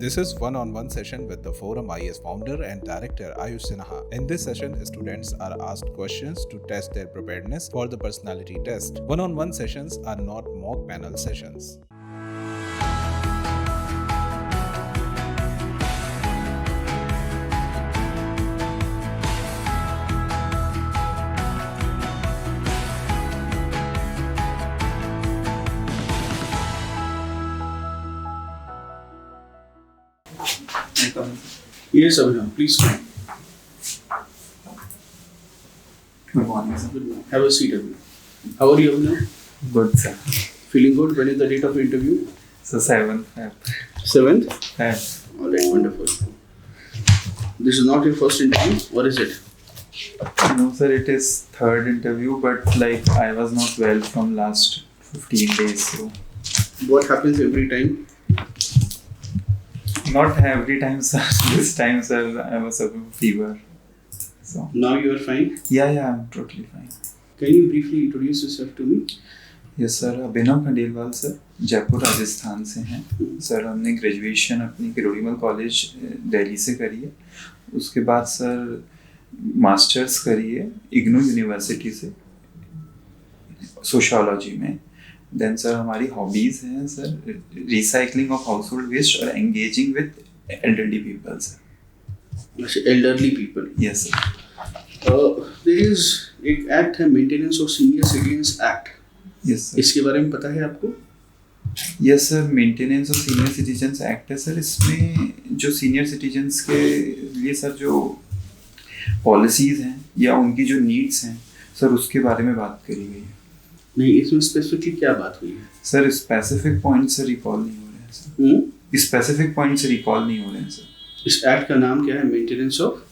This is one-on-one session with the Forum IAS founder and director Ayush Sinha. In this session, students are asked questions to test their preparedness for the personality test. One-on-one sessions are not mock panel sessions. Yes, Abhinav, please come. Good morning, sir. Good morning. Have a seat, Abhinav. How are you, Abhinav? Good, sir. Feeling good? When is the date of interview? So 7th Feb. 7th? Feb. Alright, wonderful. This is not your first interview? What is it? No, sir, it is third interview, but like I was not well from last 15 days, so What happens every time? not every time, sir. This time, sir, I was having fever. So Now you are fine. yeah, I'm totally fine. Can you briefly introduce yourself to me? Yes sir, Abhinav Khandelwal sir, Jaipur Rajasthan से हैं sir. हमने graduation अपनी Kirorimal college Delhi से करी है। उसके बाद sir masters करी है इग्नू यूनिवर्सिटी से सोशियोलॉजी में। देन सर हमारी हॉबीज़ हैं sir recycling of household waste और engaging with elderly people sir. अच्छा, elderly people. Yes sir. There is एक एक्ट है, maintenance of senior citizens act. Yes sir. इसके बारे में पता है आपको? Yes sir, maintenance of senior citizens act है सर। इसमें जो सीनियर सिटीजन्स के लिए सर जो पॉलिसीज़ हैं या उनकी जो नीड्स हैं सर उसके बारे में बात करी गई है। नहीं, इसमें स्पेसिफिकली क्या बात हुई है? सर स्पेसिफिक पॉइंट से रिकॉल नहीं हो रहे हैं सर। स्पेसिफिक पॉइंट से रिकॉल नहीं हो रहे हैं सर। इस एक्ट का नाम क्या है? Maintenance of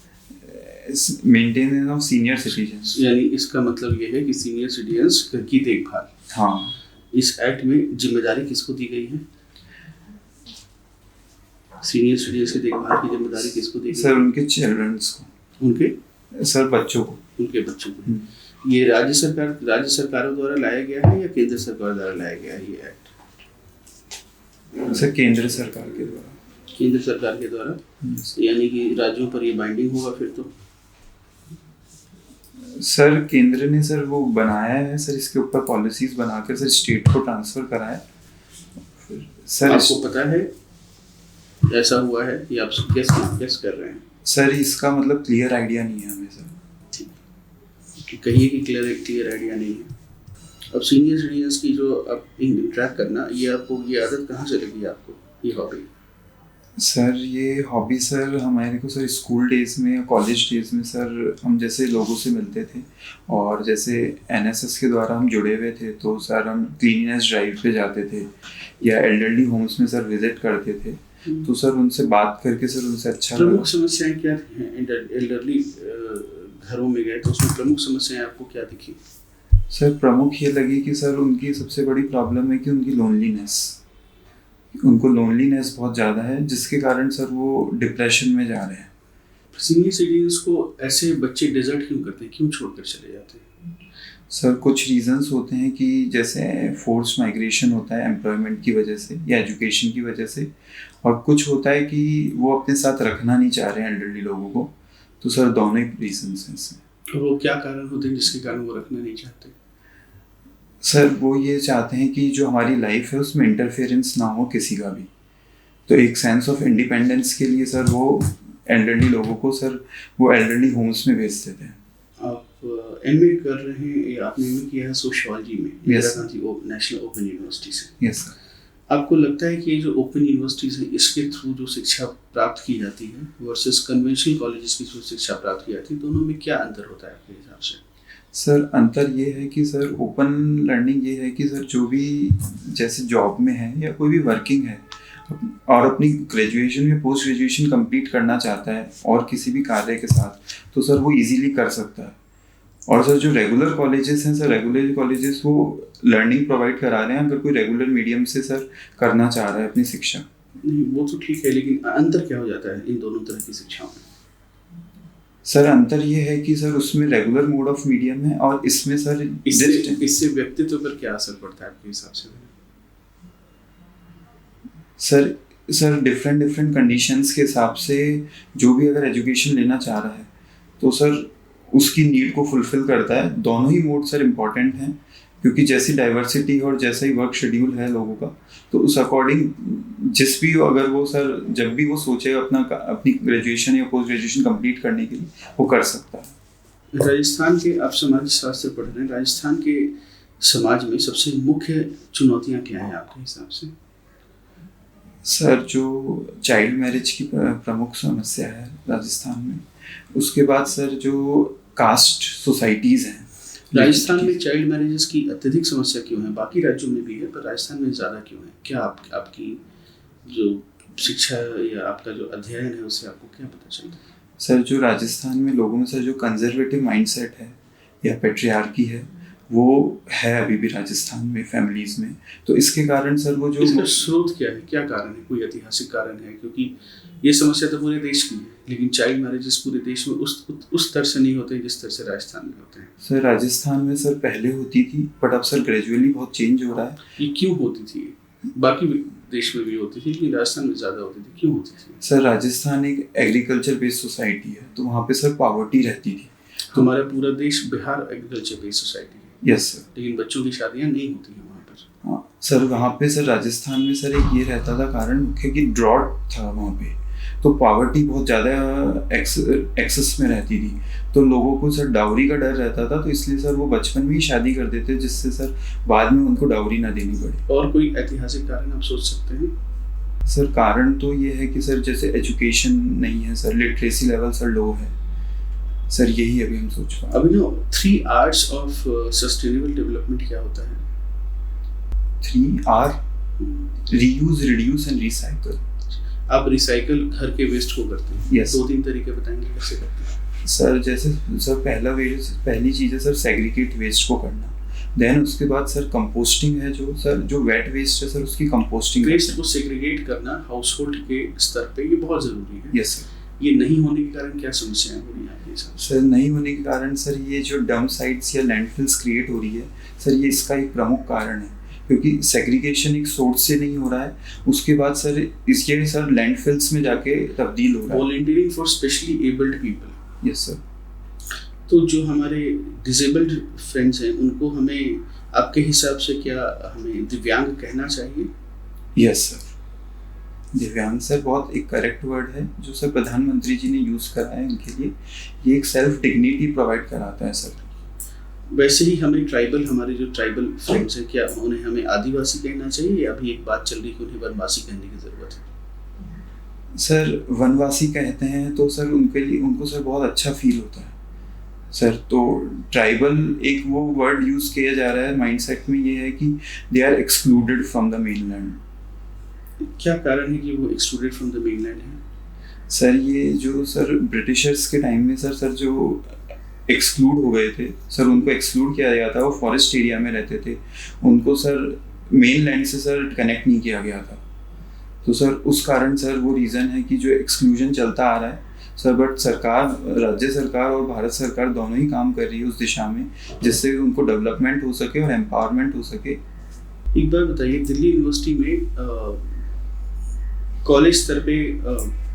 maintenance of senior citizens. यानी इसका मतलब ये है कि सीनियर सिटीजन्स की देखभाल। हाँ। इस एक्ट में जिम्मेदारी किसको दी गई है? सीनियर सिटीजन्स की देखभाल की जिम्मेदारी किसको दी गई सर उनके चिल्ड्रंस को, उनके सर बच्चों को, उनके बच्चों को। ये राज्य सरकारों द्वारा लाया गया है या केंद्र सरकार द्वारा लाया गया है ये एक्ट? सर केंद्र सरकार के द्वारा। केंद्र सरकार के द्वारा, यानी कि राज्यों पर ये बाइंडिंग होगा फिर तो? सर केंद्र ने सर वो बनाया है सर, इसके ऊपर पॉलिसीज बनाकर सर स्टेट को ट्रांसफर कराया। फिर सर आपको पता है ऐसा हुआ है या आप गेस कर रहे हैं? सर इसका मतलब क्लियर आइडिया नहीं है हमें सर। कहिए कि क्लियर आइडिया नहीं है। अब सीनियर सिटीजन्स की जो अब इंटरेक्ट करना, ये आपको ये आदत कहाँ से लगी आपको, ये हॉबी? सर ये हॉबी सर हमारे को सर स्कूल डेज में या कॉलेज डेज में सर हम जैसे लोगों से मिलते थे और जैसे एनएसएस के द्वारा हम जुड़े हुए थे, तो सर हम क्लीननेस ड्राइव पे जाते थे या एल्डरली होम्स में सर विजिट करते थे। तो सर उनसे बात करके सर उनसे अच्छा लगा। प्रमुख समस्याएं क्या थी? एल्डरली घरों में गए तो उसमें प्रमुख समस्याएं आपको क्या दिखी? सर प्रमुख ये लगी कि सर उनकी सबसे बड़ी प्रॉब्लम है कि उनकी उनको लोनलीनेस बहुत ज़्यादा है, जिसके कारण सर वो डिप्रेशन में जा रहे हैं। सीनियर सिटीजन्स को ऐसे बच्चे डिजर्ट क्यों करते हैं, क्यों छोड़कर चले जाते हैं? सर कुछ रीजंस होते हैं कि जैसे फोर्स माइग्रेशन होता है एम्प्लॉयमेंट की वजह से या एजुकेशन की वजह से, और कुछ होता है कि वो अपने साथ रखना नहीं चाह रहे हैं एल्डरली लोगों को। तो सर दोनों ही रीजंस हैं इसमें। तो वो क्या कारण होते हैं जिसके कारण वो रखना नहीं चाहते? सर वो ये चाहते हैं कि जो हमारी लाइफ है उसमें इंटरफेरेंस ना हो किसी का भी। तो एक सेंस ऑफ इंडिपेंडेंस के लिए सर वो एल्डरली लोगों को सर वो एल्डरली होम्स में भेज देते हैं। आप एमए कर रहे हैं या आपने एमए किया है सोशियोलॉजी में Indira Yes, Gandhi national open university से? Yes sir. आपको लगता है कि ये जो ओपन यूनिवर्सिटीज़ हैं इसके थ्रू जो शिक्षा प्राप्त की जाती है वर्सेस कन्वेंशनल कॉलेजेस की जो शिक्षा प्राप्त की जाती है, दोनों में क्या अंतर होता है आपके हिसाब से? सर अंतर ये है कि सर ओपन लर्निंग ये है कि सर जो भी जैसे जॉब में है या कोई भी वर्किंग है और अपनी ग्रेजुएशन या पोस्ट ग्रेजुएशन कंप्लीट करना चाहता है और किसी भी कार्य के साथ, तो सर वो इजीली कर सकता है। और सर जो रेगुलर कॉलेजेस हैं सर, रेगुलर कॉलेजेस वो लर्निंग प्रोवाइड करा रहे हैं अगर कोई रेगुलर मीडियम से सर करना चाह रहा है अपनी शिक्षा। नहीं, वो तो ठीक है, लेकिन अंतर क्या हो जाता है इन दोनों तरह की शिक्षाओं में? सर अंतर ये है कि सर उसमें रेगुलर मोड ऑफ मीडियम है और इसमें सर इससे व्यक्तित्व पर क्या असर पड़ता है आपके हिसाब से? Sir sir different different conditions के हिसाब से जो भी अगर एजुकेशन लेना चाह रहा है तो सर उसकी नीड को फुलफिल करता है। दोनों ही मोड सर इम्पॉर्टेंट हैं, क्योंकि जैसी डाइवर्सिटी और जैसा ही वर्क शेड्यूल है लोगों का, तो उस अकॉर्डिंग जिस भी अगर वो सर जब भी वो सोचे अपनी ग्रेजुएशन या पोस्ट ग्रेजुएशन कंप्लीट करने के लिए वो कर सकता है। राजस्थान के, आप समाज शास्त्र पढ़ रहे हैं, राजस्थान के समाज में सबसे मुख्य चुनौतियां क्या हैं आपके हिसाब से? सर जो चाइल्ड मैरिज की प्रमुख समस्या है राजस्थान में, उसके बाद सर जो कास्ट सोसाइटीज़ हैं। राजस्थान में चाइल्ड मैरिजेस की अत्यधिक समस्या क्यों है? बाकी राज्यों में भी है पर राजस्थान में ज़्यादा क्यों है? क्या आपकी जो शिक्षा या आपका जो अध्ययन है उससे आपको क्या पता चलता है? सर जो राजस्थान में लोगों में सर जो कंजर्वेटिव माइंडसेट है या पेट्रियार्की है वो है अभी भी राजस्थान में फैमिलीज में। तो इसके कारण सर वो जो इसका स्रोत क्या है, क्या कारण है? कोई ऐतिहासिक कारण है? क्योंकि ये समस्या तो पूरे देश की है, लेकिन चाइल्ड मैरिजेस पूरे देश में उस तरह से नहीं होते जिस तरह से राजस्थान में होते हैं। सर राजस्थान में सर पहले होती थी, बट अब सर ग्रेजुअली बहुत चेंज हो रहा है। ये क्यों होती थी? बाकी देश में भी होती थी लेकिन राजस्थान में ज़्यादा होती थी, क्यों होती थी? सर राजस्थान एक एग्रीकल्चर बेस्ड सोसाइटी है, तो वहाँ पे सर पॉवर्टी रहती थी। हमारा पूरा देश बिहार एग्रीकल्चर बेस्ड सोसाइटी है। Yes sir. लेकिन बच्चों की शादियाँ नहीं होती हैं वहाँ पर। हाँ सर, वहाँ पे सर राजस्थान में सर एक ये रहता था कारण मुख्य कि ड्रॉट था वहाँ पे, तो पॉवर्टी बहुत ज़्यादा एक्सेस में रहती थी, तो लोगों को सर डाउरी का डर रहता था, तो इसलिए सर वो बचपन में ही शादी कर देते जिससे सर बाद में उनको डाउरी ना देनी पड़े। और कोई ऐतिहासिक कारण आप सोच सकते हैं? सर कारण तो ये है कि सर जैसे एजुकेशन नहीं है सर, लिटरेसी लेवल सर लो है सर, यही अभी हम सोच पा रहे हैं। अभी ना 3 R's ऑफ सस्टेनेबल डेवलपमेंट क्या होता है? 3R reuse, reduce and recycle. आप रिसाइकल घर के वेस्ट को करते हैं? Yes. 2-3 तरीके बताएंगे कैसे करते हैं? सर जैसे सर पहली चीज़ है सर सेग्रीगेट वेस्ट को करना, देन उसके बाद सर कंपोस्टिंग है, जो सर जो वेट वेस्ट है सर उसकी कंपोस्टिंग। वेस्ट को सेग्रीगेट करना हाउसहोल्ड के स्तर पे ये बहुत ज़रूरी है। Yes sir. ये नहीं होने के कारण क्या समस्याएं हो रही हैं आपके हिसाब से? सर नहीं होने के कारण सर ये जो डंप साइट्स या लैंडफिल्स क्रिएट हो रही है सर, ये इसका एक प्रमुख कारण है, क्योंकि सेग्रीगेशन एक सोर्स से नहीं हो रहा है, उसके बाद सर इसके सर लैंडफिल्स में जाके तब्दील हो रहा है। Volunteering for specially abled people. Yes sir. तो जो हमारे डिसेबल्ड फ्रेंड्स हैं उनको हमें आपके हिसाब से क्या हमें दिव्यांग कहना चाहिए? यस सर, दिव्यांग सर बहुत एक करेक्ट वर्ड है जो सर प्रधानमंत्री जी ने यूज़ करा है उनके लिए। ये एक सेल्फ डिग्निटी प्रोवाइड कराता है सर। वैसे ही हमें हमारे जो ट्राइबल फ्रेंड्स हैं, क्या उन्हें हमें आदिवासी कहना चाहिए या अभी एक बात चल रही है कि उन्हें वनवासी कहने की ज़रूरत है? सर वनवासी कहते हैं तो सर उनको सर बहुत अच्छा फील होता है सर, तो ट्राइबल एक वो वर्ड यूज़ किया जा रहा है माइंडसेट में, ये है कि they are excluded from the mainland. क्या कारण है कि वो एक्सक्लूडेड फ्रॉम द मेनलैंड है? सर ये जो सर ब्रिटिशर्स के टाइम में सर जो एक्सक्लूड हो गए थे सर, उनको एक्सक्लूड किया गया था, वो फॉरेस्ट एरिया में रहते थे, उनको सर मेनलैंड से सर कनेक्ट नहीं किया गया था, तो सर उस कारण सर वो रीज़न है कि जो एक्सक्लूजन चलता आ रहा है सर, बट राज्य सरकार और भारत सरकार दोनों ही काम कर रही है उस दिशा में जिससे उनको डेवलपमेंट हो सके और एम्पावरमेंट हो सके। एक बार बताइए, दिल्ली यूनिवर्सिटी में कॉलेज स्तर पे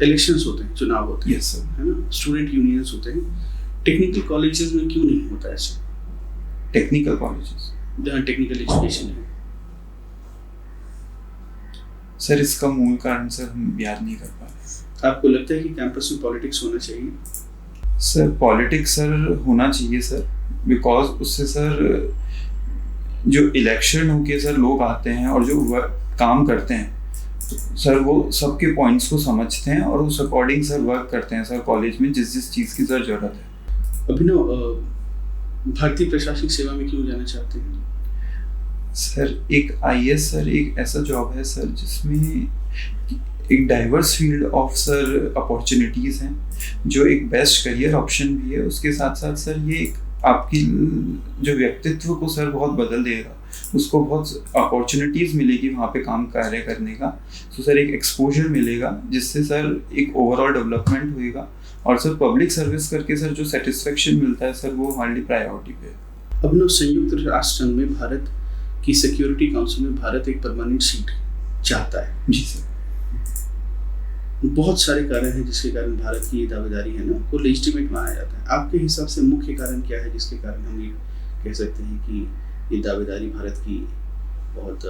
इलेक्शंस होते हैं, चुनाव होते हैं। Yes sir. है ना, स्टूडेंट यूनियंस होते हैं। टेक्निकल कॉलेजेस में क्यों नहीं होता ऐसे? टेक्निकल कॉलेजेस जहाँ टेक्निकल एजुकेशन है सर, इसका मूल कारण सर हम याद नहीं कर पा रहे। आपको लगता है कि कैंपस में पॉलिटिक्स होना चाहिए? सर पॉलिटिक्स सर होना चाहिए सर, बिकॉज उससे सर जो इलेक्शन होके सर लोग आते हैं और जो काम करते हैं सर, वो सबके पॉइंट्स को समझते हैं और उस अकॉर्डिंग सर वर्क करते हैं सर कॉलेज में जिस चीज़ की सर ज़रूरत है। अभिनव, भारतीय प्रशासनिक सेवा में क्यों जाना चाहते हैं? सर एक IAS सर एक ऐसा जॉब है सर जिसमें एक diverse field of sir opportunities हैं, जो एक बेस्ट करियर ऑप्शन भी है, उसके साथ साथ सर ये एक आपकी जो व्यक्तित्व को सर बहुत बदल देगा, उसको बहुत अपॉर्चुनिटीज़ मिलेगी वहाँ पे काम कार्य करने का, तो सर एक एक्सपोजर मिलेगा जिससे सर एक ओवरऑल डेवलपमेंट होएगा, और सर पब्लिक सर्विस करके सर जो सेटिस्फेक्शन मिलता है सर वो हमारी प्रायोरिटी पे है। अभिनव, संयुक्त राष्ट्र संघ में भारत की सिक्योरिटी काउंसिल में भारत एक परमानेंट सीट चाहता है। जी सर। बहुत सारे कारण हैं जिसके कारण भारत की ये दावेदारी है ना को लेजिटिमेट माना जाता है। आपके हिसाब से मुख्य कारण क्या है जिसके कारण हम ये कह सकते हैं कि ये दावेदारी भारत की बहुत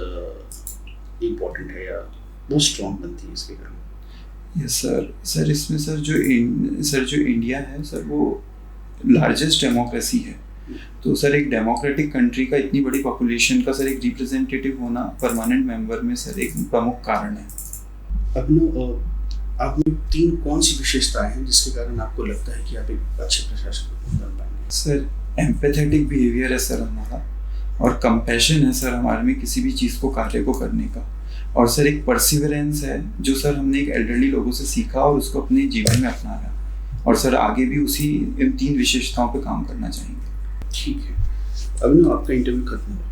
इम्पोर्टेंट है या बहुत स्ट्रॉन्ग बनती है इसके कारण? यस सर इसमें सर जो इंडिया है सर वो लार्जेस्ट डेमोक्रेसी है। तो सर एक डेमोक्रेटिक कंट्री का इतनी बड़ी पॉपुलेशन का सर एक रिप्रेजेंटेटिव होना परमानेंट मेंबर में सर एक प्रमुख कारण है। आप में 3 कौन सी विशेषताएं हैं जिसके कारण आपको लगता है कि आप एक अच्छे प्रशासक बन पाएंगे? सर एम्पैथेटिक बिहेवियर है सर हमारा, और कंपैशन है सर हमारे में किसी भी चीज़ को कार्य को करने का, और सर एक परसिवरेंस है जो सर हमने एक एल्डरली लोगों से सीखा और उसको अपने जीवन में अपनाया, और सर आगे भी इन 3 विशेषताओं पे काम करना चाहेंगे। ठीक है, अभिनव आपका इंटरव्यू खत्म हुआ।